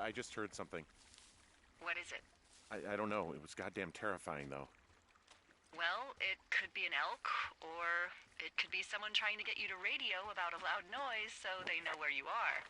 I just heard something. What is it? I don't know. It was goddamn terrifying, though. Well, it could be an elk, or it could be someone trying to get you to radio about a loud noise so they know where you are.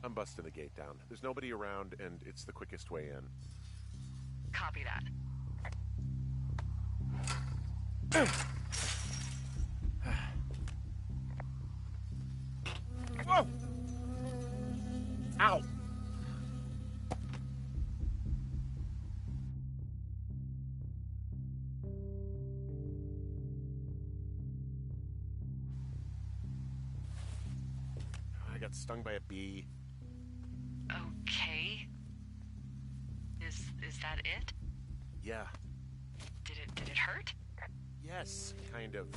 I'm busting the gate down. There's nobody around, and it's the quickest way in. Copy that. Whoa! Ow! I got stung by a bee. Okay. Is that it? Yeah. Did it hurt? Yes, kind of.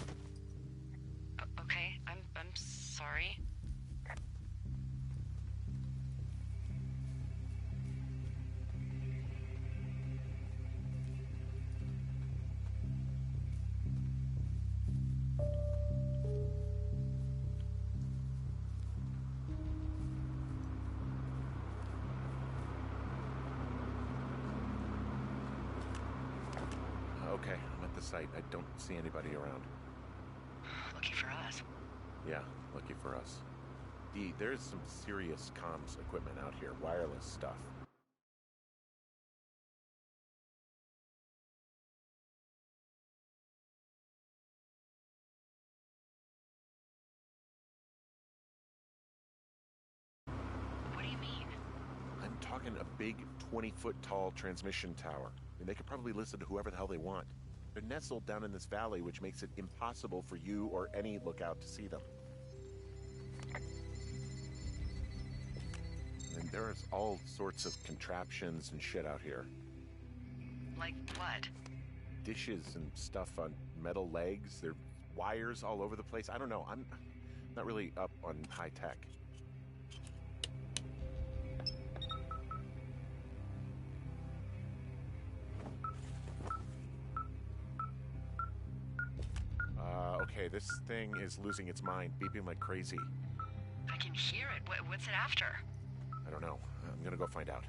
Okay, I'm sorry. Okay, I'm at the site. I don't see anybody around. Lucky for us. Yeah, lucky for us. There's some serious comms equipment out here, wireless stuff. What do you mean? I'm talking a big 20-foot tall transmission tower. And they could probably listen to whoever the hell they want. They're nestled down in this valley, which makes it impossible for you or any lookout to see them. And there's all sorts of contraptions and shit out here. Like what? Dishes and stuff on metal legs. There are wires all over the place. I don't know. I'm not really up on high tech. Okay, this thing is losing its mind, beeping like crazy. I can hear it. What's it after? I don't know. I'm gonna go find out.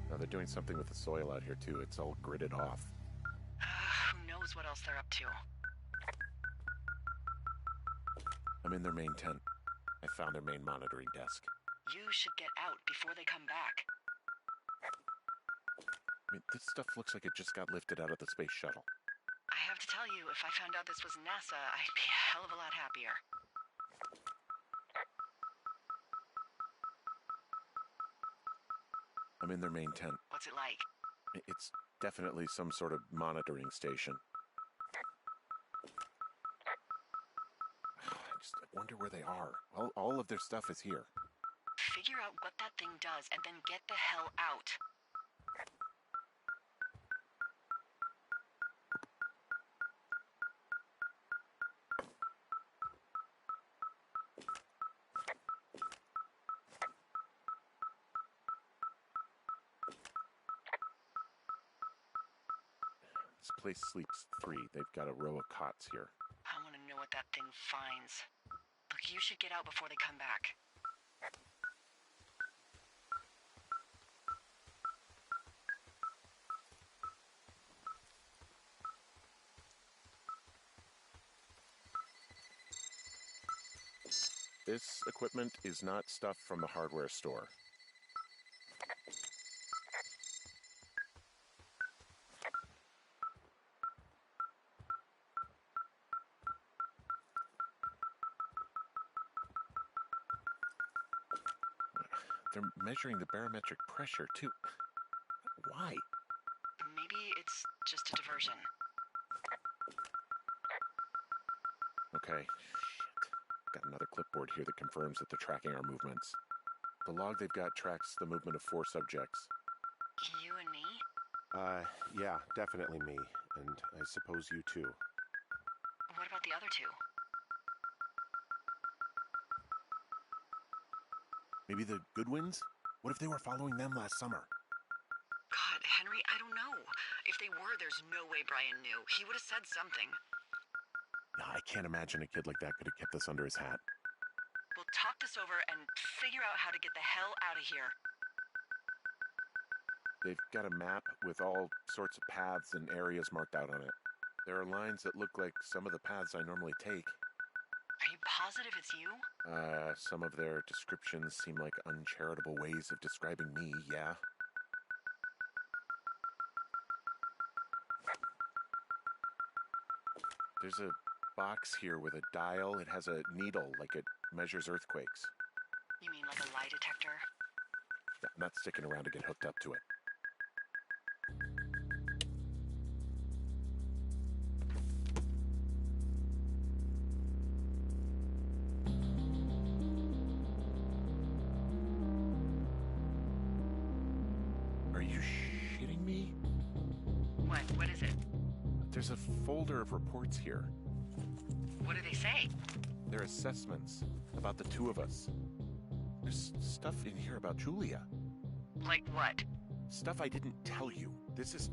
Now, they're doing something with the soil out here, too. It's all gridded off. Who knows what else they're up to? I'm in their main tent. I found their main monitoring desk. You should get out before they come back. I mean, this stuff looks like it just got lifted out of the space shuttle. I have to tell you, if I found out this was NASA, I'd be a hell of a lot happier. I'm in their main tent. What's it like? It's definitely some sort of monitoring station. I wonder where they are. All of their stuff is here. Figure out what that thing does and then get the hell out. This place sleeps 3. They've got a row of cots here. I want to know what that thing finds. Look, you should get out before they come back. This equipment is not stuff from the hardware store. They're measuring the barometric pressure, too. Why? Maybe it's just a diversion. Okay. Shit. Got another clipboard here that confirms that they're tracking our movements. The log they've got tracks the movement of 4 subjects. You and me? Yeah, definitely me. And I suppose you too. What about the other 2? Maybe the Goodwins? What if they were following them last summer? God, Henry, I don't know. If they were, there's no way Brian knew. He would have said something. No, I can't imagine a kid like that could have kept this under his hat. We'll talk this over and figure out how to get the hell out of here. They've got a map with all sorts of paths and areas marked out on it. There are lines that look like some of the paths I normally take. Are you positive it's you? Some of their descriptions seem like uncharitable ways of describing me, yeah. There's a box here with a dial. It has a needle, like it measures earthquakes. You mean like a lie detector? Yeah, I'm not sticking around to get hooked up to it. Are you shitting me? What? What is it? There's a folder of reports here. What do they say? They're assessments about the 2 of us. There's stuff in here about Julia. Like what? Stuff I didn't tell you. This is...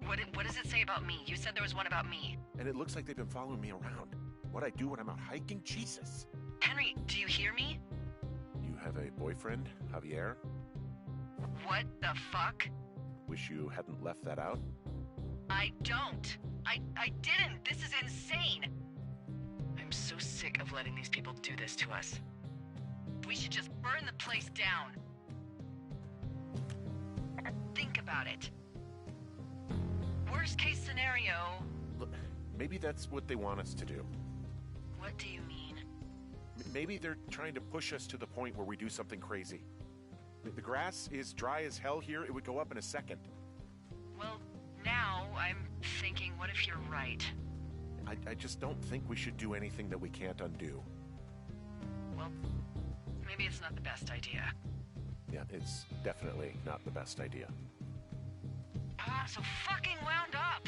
What does it say about me? You said there was one about me. And it looks like they've been following me around. What I do when I'm out hiking? Jesus. Henry, do you hear me? You have a boyfriend, Javier? What the fuck? Wish you hadn't left that out. I don't. I didn't. This is insane. I'm so sick of letting these people do this to us. We should just burn the place down. Think about it. Worst case scenario. Look, maybe that's what they want us to do. What do you mean? Maybe they're trying to push us to the point where we do something crazy. The grass is dry as hell here. It would go up in a second. Well, now I'm thinking, what if you're right? I just don't think we should do anything that we can't undo. Well, maybe it's not the best idea. Yeah, it's definitely not the best idea. Ah, so fucking wound up!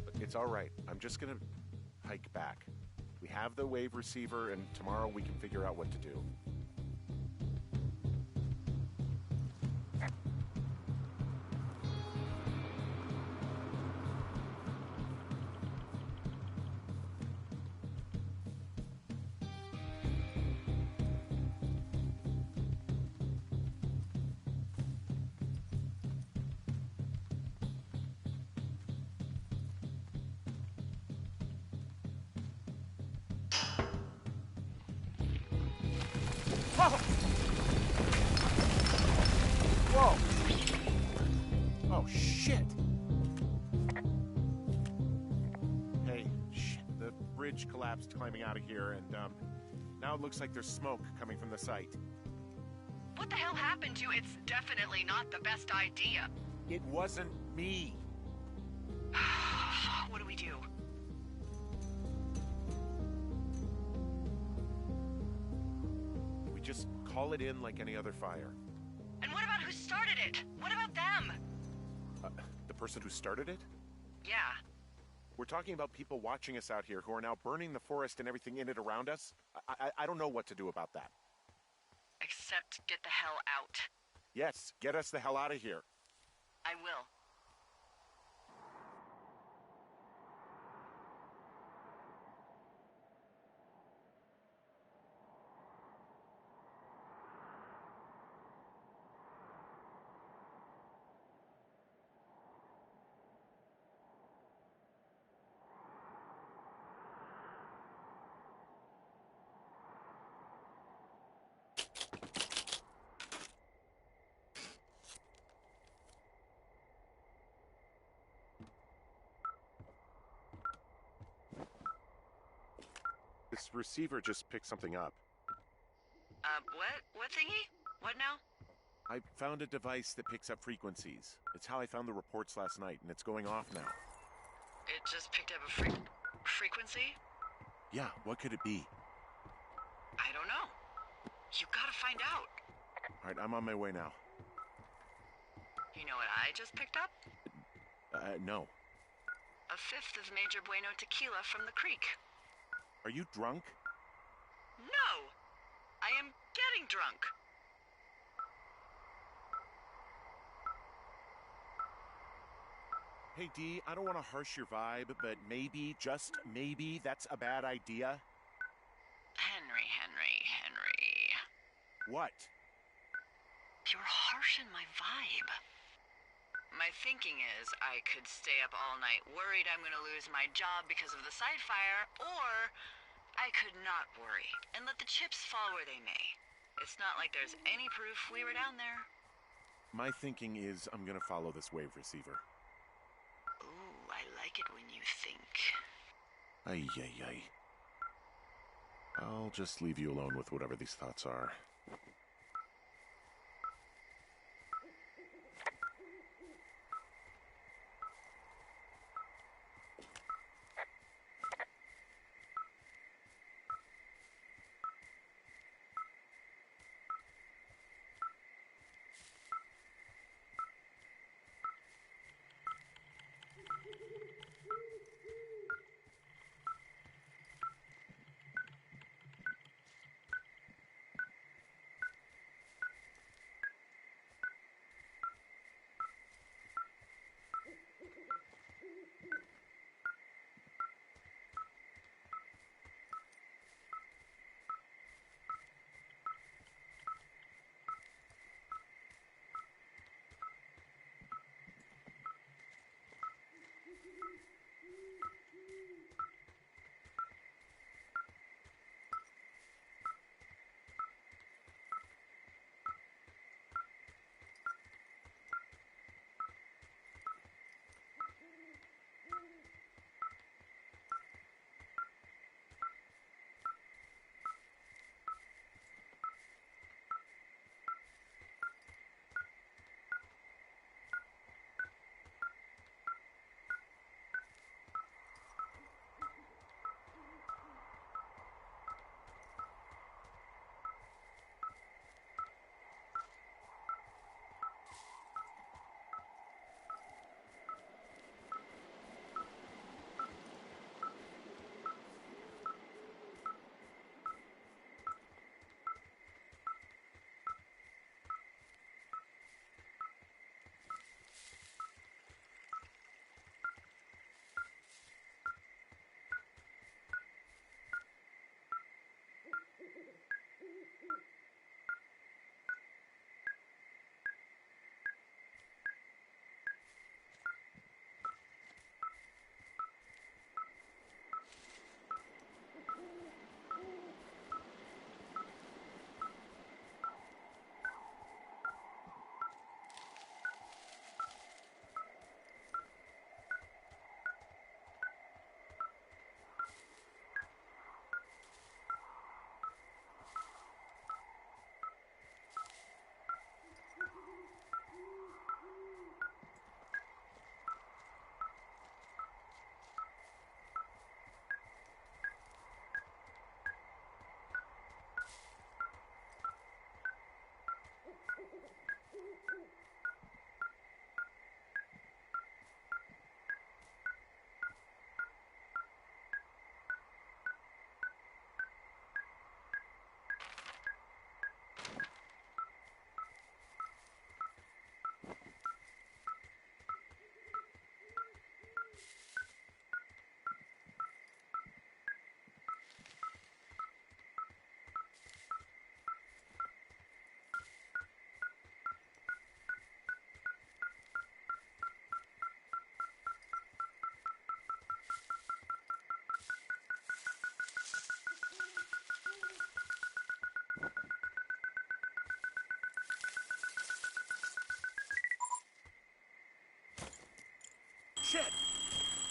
But it's all right. I'm just gonna hike back. We have the wave receiver, and tomorrow we can figure out what to do. Oh! Whoa! Oh, shit! Hey, shit. The bridge collapsed climbing out of here, and, now it looks like there's smoke coming from the site. What the hell happened to you? It's definitely not the best idea. It wasn't me. What do we do? We just call it in like any other fire. And what about who started it? What about them? The person who started it? Yeah. We're talking about people watching us out here who are now burning the forest and everything in it around us. I don't know what to do about that. Except get the hell out. Yes, get us the hell out of here. I will. This receiver just picked something up. What? What thingy? What now? I found a device that picks up frequencies. It's how I found the reports last night, and it's going off now. It just picked up a frequency? Yeah, what could it be? I don't know. You gotta find out. All right, I'm on my way now. You know what I just picked up? No. A fifth of Major Bueno tequila from the creek. Are you drunk? No! I am getting drunk. Hey, Dee, I don't want to harsh your vibe, but maybe, just maybe, that's a bad idea. Henry. What? You're harshing my vibe. My thinking is I could stay up all night worried I'm gonna lose my job because of the site fire, or I could not worry and let the chips fall where they may. It's not like there's any proof we were down there. My thinking is I'm gonna follow this wave receiver. Ooh, I like it when you think. Ay. I'll just leave you alone with whatever these thoughts are.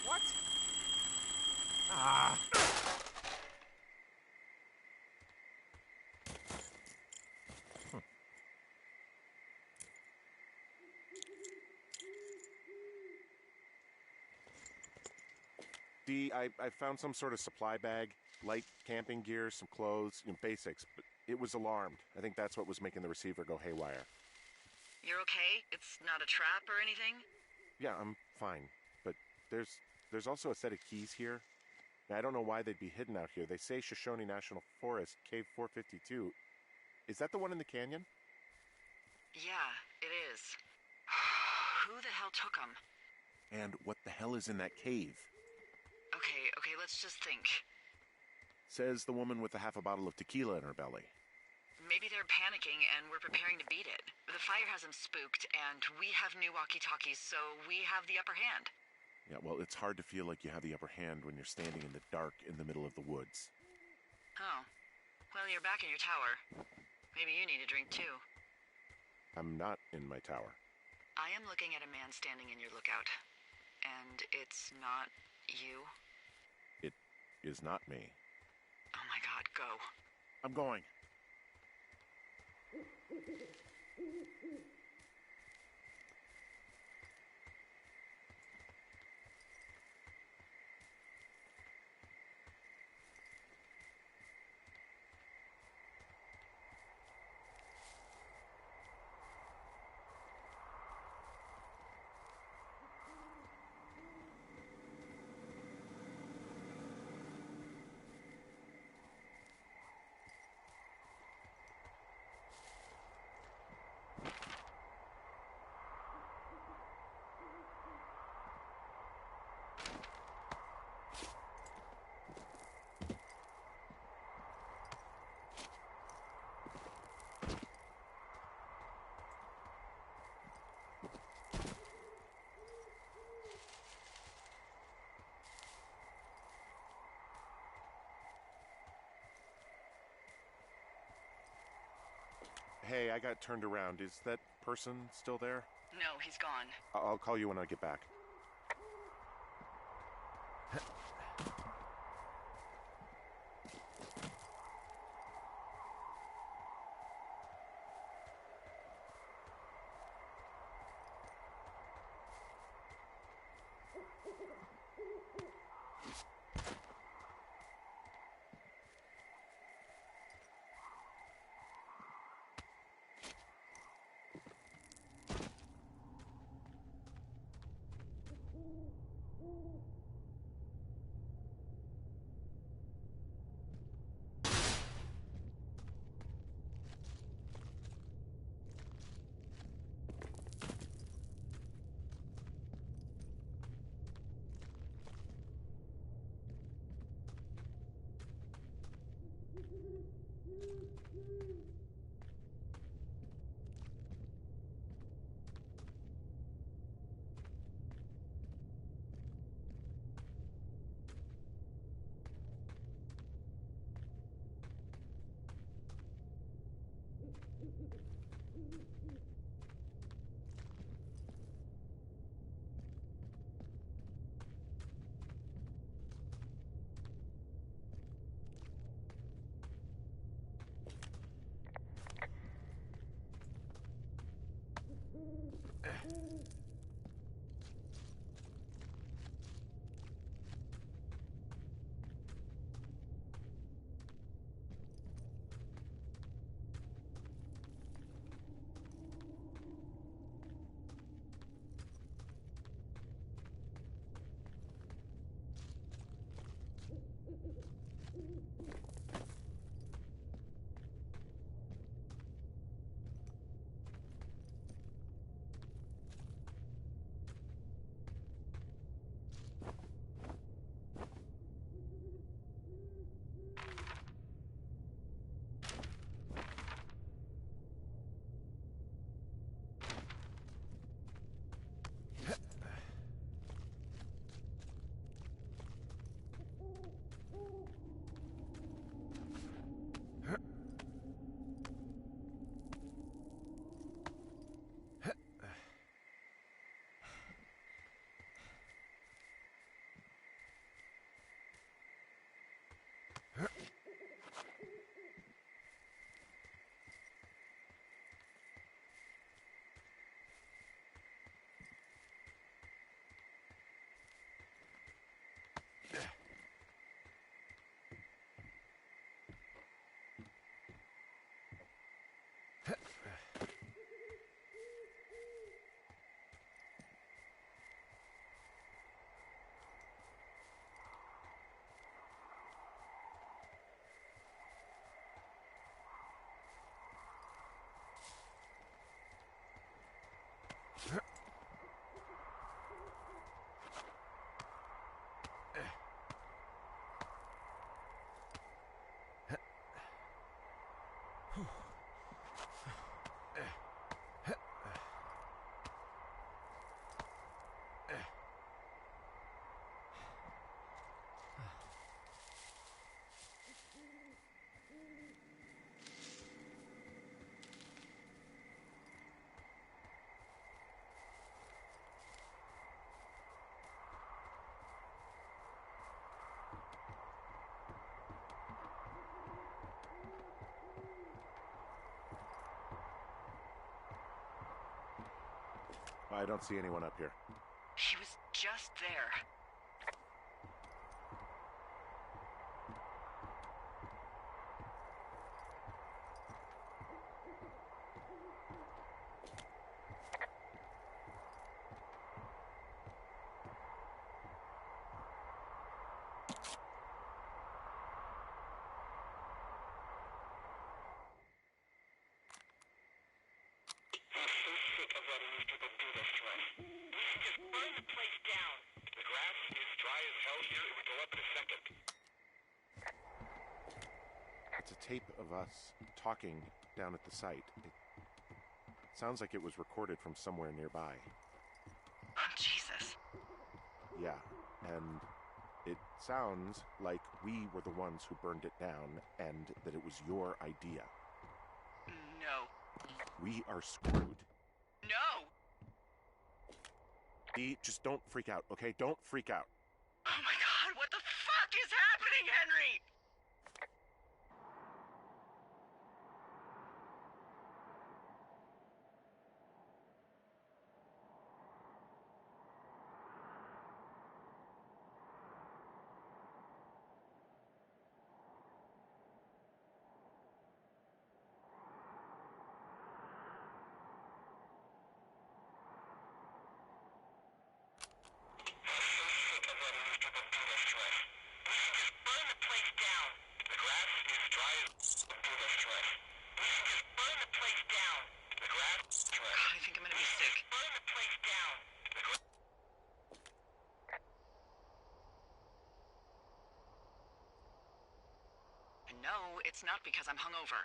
What? Ah! Dee, I found some sort of supply bag, light camping gear, some clothes, basics, but it was alarmed. I think that's what was making the receiver go haywire. You're okay? It's not a trap or anything? Yeah, I'm fine, but there's also a set of keys here. I don't know why they'd be hidden out here. They say Shoshone National Forest, Cave 452. Is that the one in the canyon? Yeah, it is. Who the hell took them? And what the hell is in that cave? Okay, let's just think. Says the woman with a half a bottle of tequila in her belly. Maybe they're panicking and we're preparing to beat it. The fire has them spooked, and we have new walkie-talkies, so we have the upper hand. Yeah, well, it's hard to feel like you have the upper hand when you're standing in the dark in the middle of the woods. Oh. Well, you're back in your tower. Maybe you need a drink, too. I'm not in my tower. I am looking at a man standing in your lookout. And it's not you? It is not me. Oh my god, go. I'm going. Hey, I got turned around. Is that person still there? No, he's gone. I'll call you when I get back. I don't see anyone up here. He was just there. It's a tape of us talking down at the site. It sounds like it was recorded from somewhere nearby. Oh, Jesus. Yeah, and it sounds like we were the ones who burned it down and that it was your idea. No. We are screwed. No! Dee, just don't freak out, okay? Don't freak out. Oh my God, what the fuck is happening, Henry? I think I'm gonna be sick. And no, it's not because I'm hungover.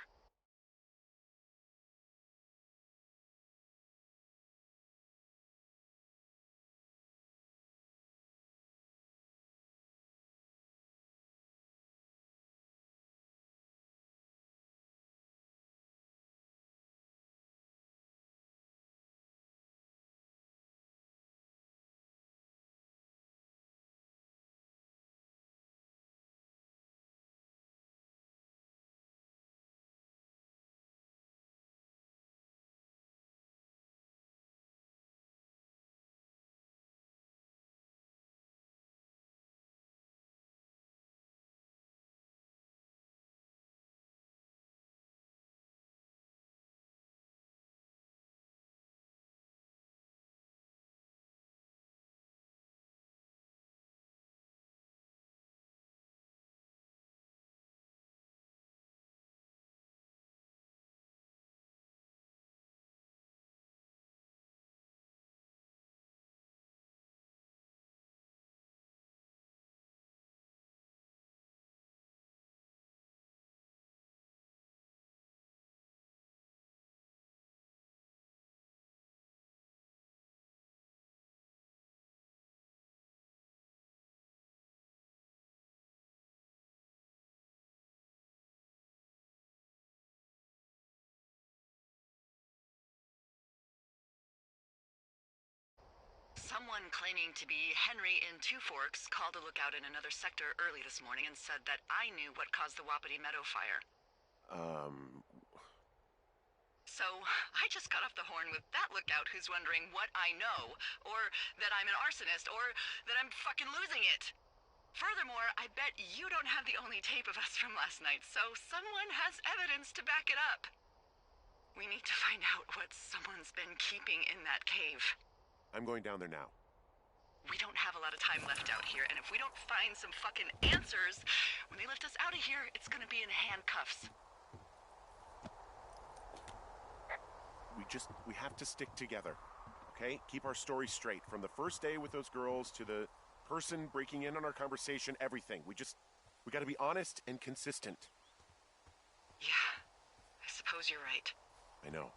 Someone claiming to be Henry in Two Forks called a lookout in another sector early this morning and said that I knew what caused the Wapiti Meadow fire. So, I just got off the horn with that lookout who's wondering what I know, or that I'm an arsonist, or that I'm fucking losing it. Furthermore, I bet you don't have the only tape of us from last night, so someone has evidence to back it up. We need to find out what someone's been keeping in that cave. I'm going down there now. We don't have a lot of time left out here, and if we don't find some fucking answers, when they lift us out of here, it's gonna be in handcuffs. We have to stick together, okay? Keep our story straight. From the first day with those girls to the person breaking in on our conversation, everything. We gotta be honest and consistent. Yeah, I suppose suppose you're right. I know.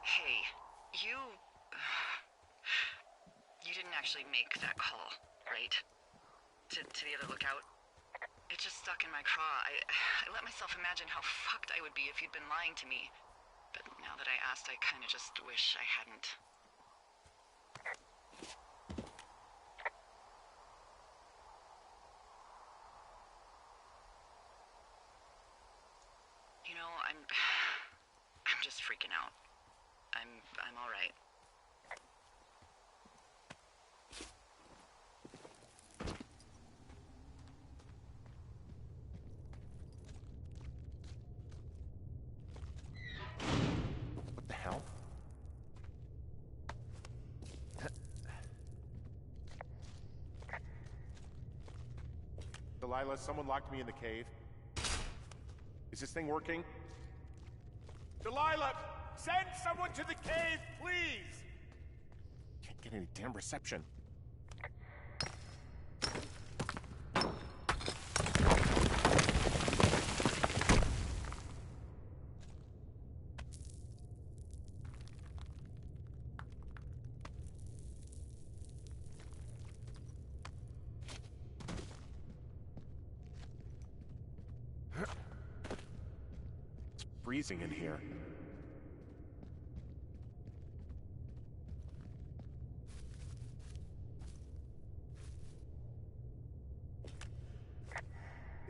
Hey, you... You didn't actually make that call, right? To the other lookout? It just stuck in my craw. I let myself imagine how fucked I would be if you'd been lying to me. But now that I asked, I kinda just wish I hadn't. You know, I'm just freaking out. I'm all right. What the hell? Delilah, someone locked me in the cave. Is this thing working? Delilah! Send someone to the cave, please! Can't get any damn reception. It's freezing in here.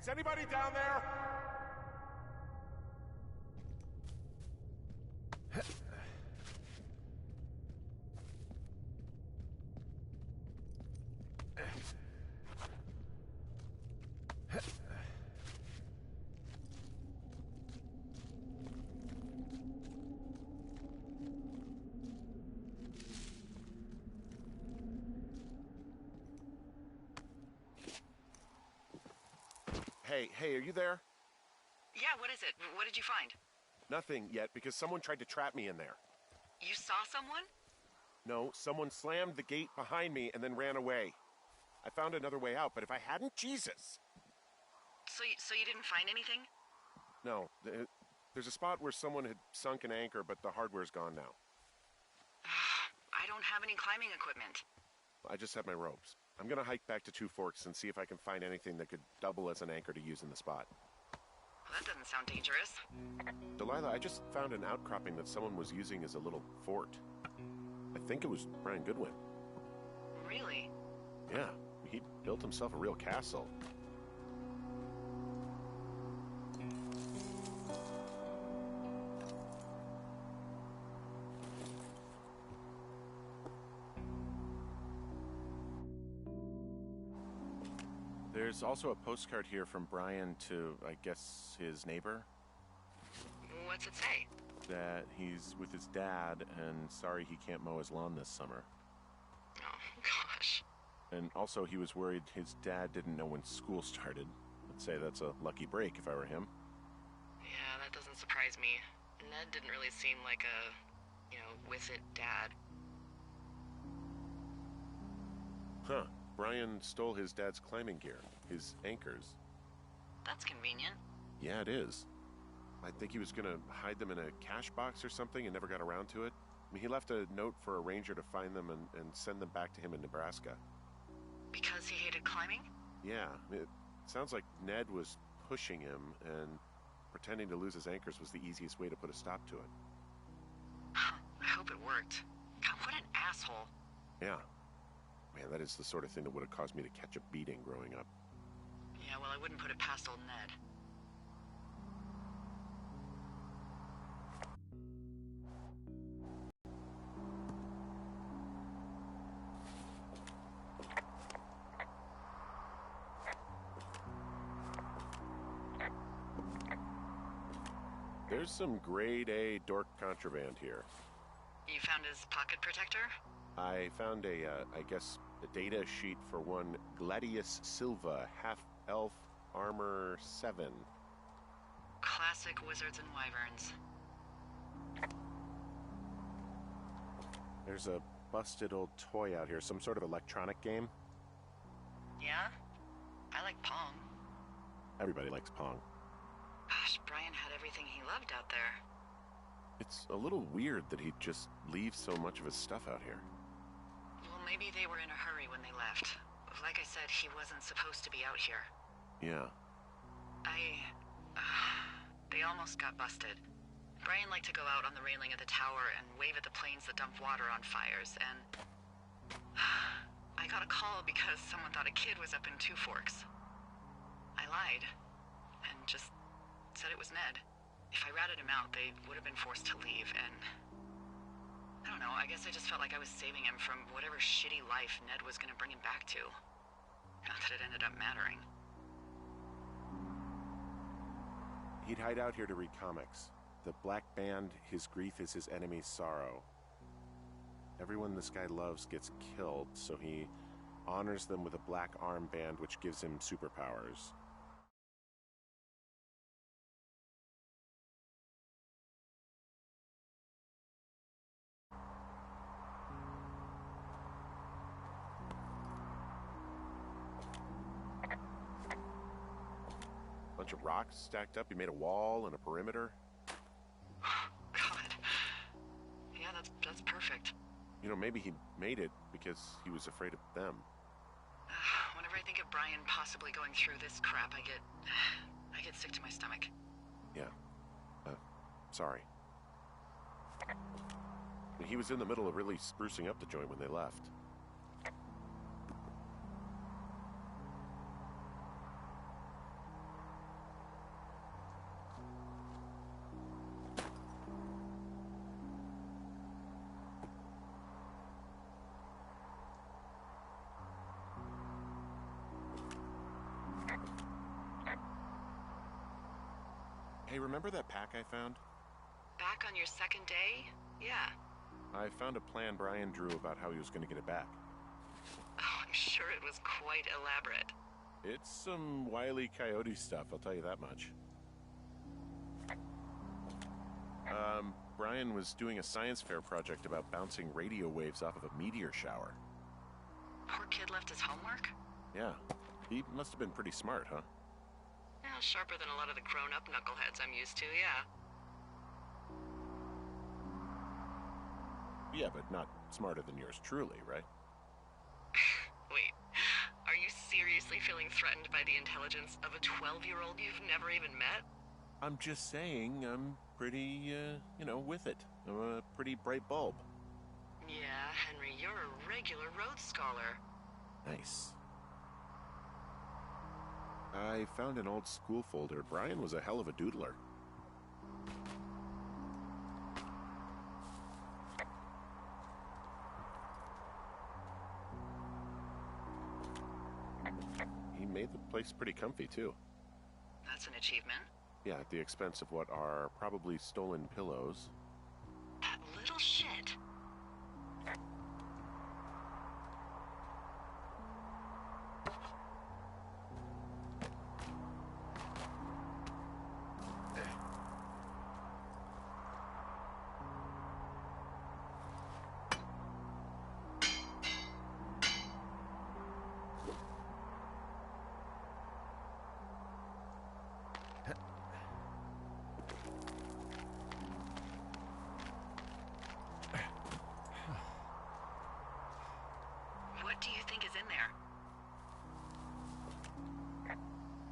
Is anybody down there? Hey, are you there? Yeah, what is it? What did you find? Nothing yet, because someone tried to trap me in there. You saw someone? No, someone slammed the gate behind me and then ran away. I found another way out, but if I hadn't, Jesus! So you didn't find anything? No, there's a spot where someone had sunk an anchor, but the hardware's gone now. I don't have any climbing equipment. I just have my ropes. I'm gonna hike back to Two Forks and see if I can find anything that could double as an anchor to use in the spot. Well, that doesn't sound dangerous. Delilah, I just found an outcropping that someone was using as a little fort. I think it was Brian Goodwin. Really? Yeah, he built himself a real castle. There's also a postcard here from Brian to, I guess, his neighbor. What's it say? That he's with his dad and sorry he can't mow his lawn this summer. Oh, gosh. And also he was worried his dad didn't know when school started. I'd say that's a lucky break if I were him. Yeah, that doesn't surprise me. Ned didn't really seem like a, with it dad. Huh. Brian stole his dad's climbing gear, his anchors. That's convenient. Yeah, it is. I think he was gonna hide them in a cash box or something and never got around to it. I mean, he left a note for a ranger to find them and send them back to him in Nebraska. Because he hated climbing? Yeah, it sounds like Ned was pushing him, and pretending to lose his anchors was the easiest way to put a stop to it. I hope it worked. God, what an asshole. Yeah. Man, that is the sort of thing that would have caused me to catch a beating growing up. Yeah, well, I wouldn't put it past old Ned. There's some grade A dork contraband here. You found his pocket protector? I found I guess, a data sheet for one Gladius Silva, half-elf, armor 7. Classic wizards and wyverns. There's a busted old toy out here, some sort of electronic game. Yeah? I like Pong. Everybody likes Pong. Gosh, Brian had everything he loved out there. It's a little weird that he'd just leave so much of his stuff out here. Well, maybe they were in a hurry when they left. Like I said, he wasn't supposed to be out here. Yeah. They almost got busted. Brian liked to go out on the railing of the tower and wave at the planes that dumped water on fires, and I got a call because someone thought a kid was up in Two Forks. I lied, and just said it was Ned. If I ratted him out, they would have been forced to leave, and I don't know, I guess I just felt like I was saving him from whatever shitty life Ned was gonna bring him back to. Not that it ended up mattering. He'd hide out here to read comics. The Black Band, his grief is his enemy's sorrow. Everyone this guy loves gets killed, so he honors them with a black armband which gives him superpowers. Bunch of rocks stacked up. He made a wall and a perimeter. God. Yeah, that's perfect. You know, maybe he made it because he was afraid of them. Whenever I think of Brian possibly going through this crap, I get sick to my stomach. Yeah. Sorry. He was in the middle of really sprucing up the joint when they left. Hey, remember that pack I found? Back on your second day? Yeah. I found a plan Brian drew about how he was going to get it back. Oh, I'm sure it was quite elaborate. It's some Wile E. Coyote stuff, I'll tell you that much. Brian was doing a science fair project about bouncing radio waves off of a meteor shower. Poor kid left his homework? Yeah. He must have been pretty smart, huh? Yeah, sharper than a lot of the grown-up knuckleheads I'm used to, yeah. Yeah, but not smarter than yours truly, right? Wait, are you seriously feeling threatened by the intelligence of a 12-year-old you've never even met? I'm just saying I'm pretty, with it. I'm a pretty bright bulb. Yeah, Henry, you're a regular Rhodes Scholar. Nice. I found an old school folder. Brian was a hell of a doodler. He made the place pretty comfy, too. That's an achievement. Yeah, at the expense of what are probably stolen pillows. That little shit. What do you think is in there?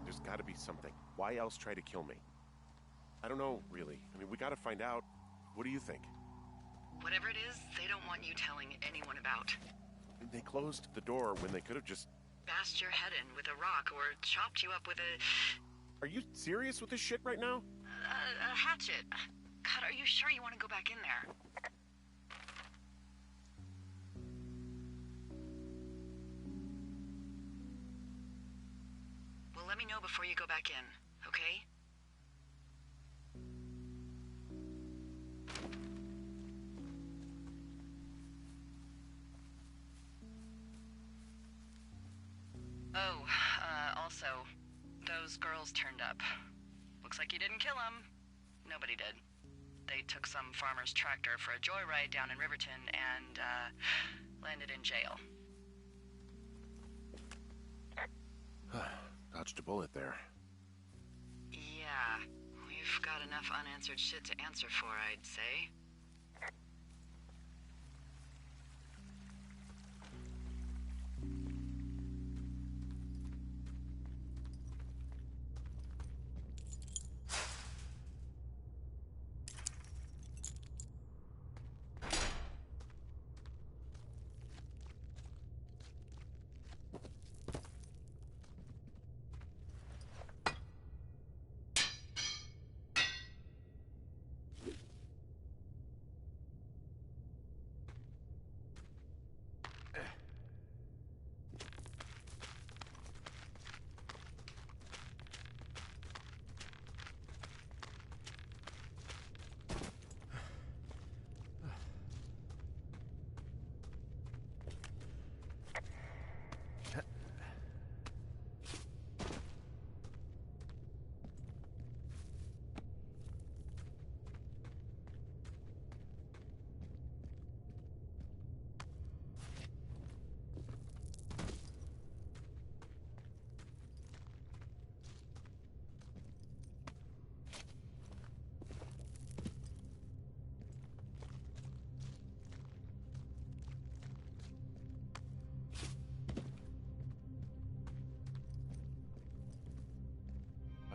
There's gotta be something. Why else try to kill me? I don't know, really. I mean, we gotta find out. What do you think? Whatever it is, they don't want you telling anyone about. They closed the door when they could have just... Bashed your head in with a rock or chopped you up with a... Are you serious with this shit right now? a hatchet. God, are you sure you want to go back in there? Well, let me know before you go back in, okay? Oh, also, those girls turned up. Looks like you didn't kill them. Nobody did. They took some farmer's tractor for a joyride down in Riverton and, landed in jail. Dodged a bullet there. Yeah, we've got enough unanswered shit to answer for, I'd say.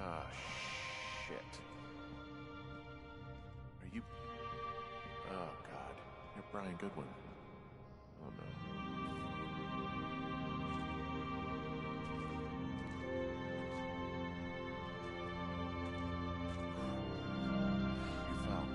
Ah, shit. Are you... Oh, God. You're Brian Goodwin. Oh, no. You fell.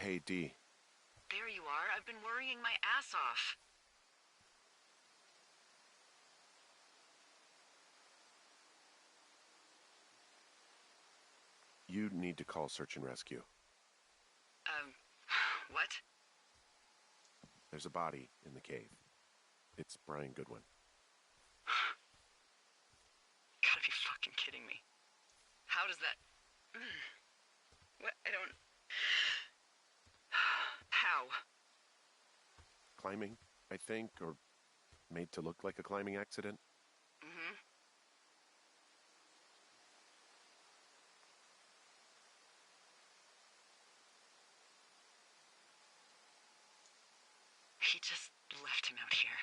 Hey, Dee. There you are. I've been worrying my ass off. You need to call search and rescue. What? There's a body in the cave. It's Brian Goodwin. Gotta be fucking kidding me. How does that... What? I don't... How? Climbing, I think, or made to look like a climbing accident. Mm-hmm. He just left him out here.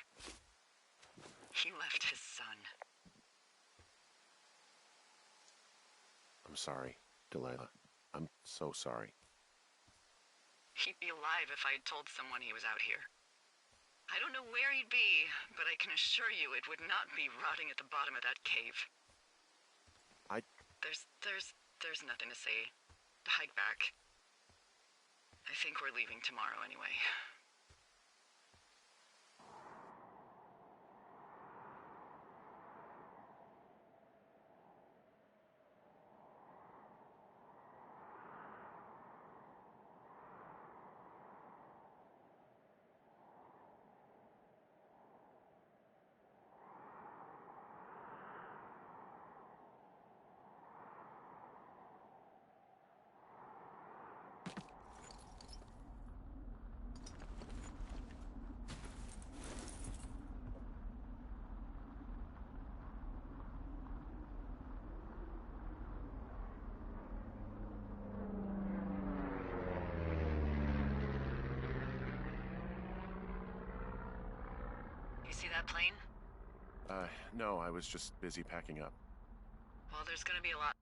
He left his son. I'm sorry, Delilah. I'm so sorry. He'd be alive if I had told someone he was out here. I don't know where he'd be, but I can assure you it would not be rotting at the bottom of that cave. There's nothing to say. Hike back. I think we're leaving tomorrow anyway. You see that plane? No, I was just busy packing up. Well, there's gonna be a lot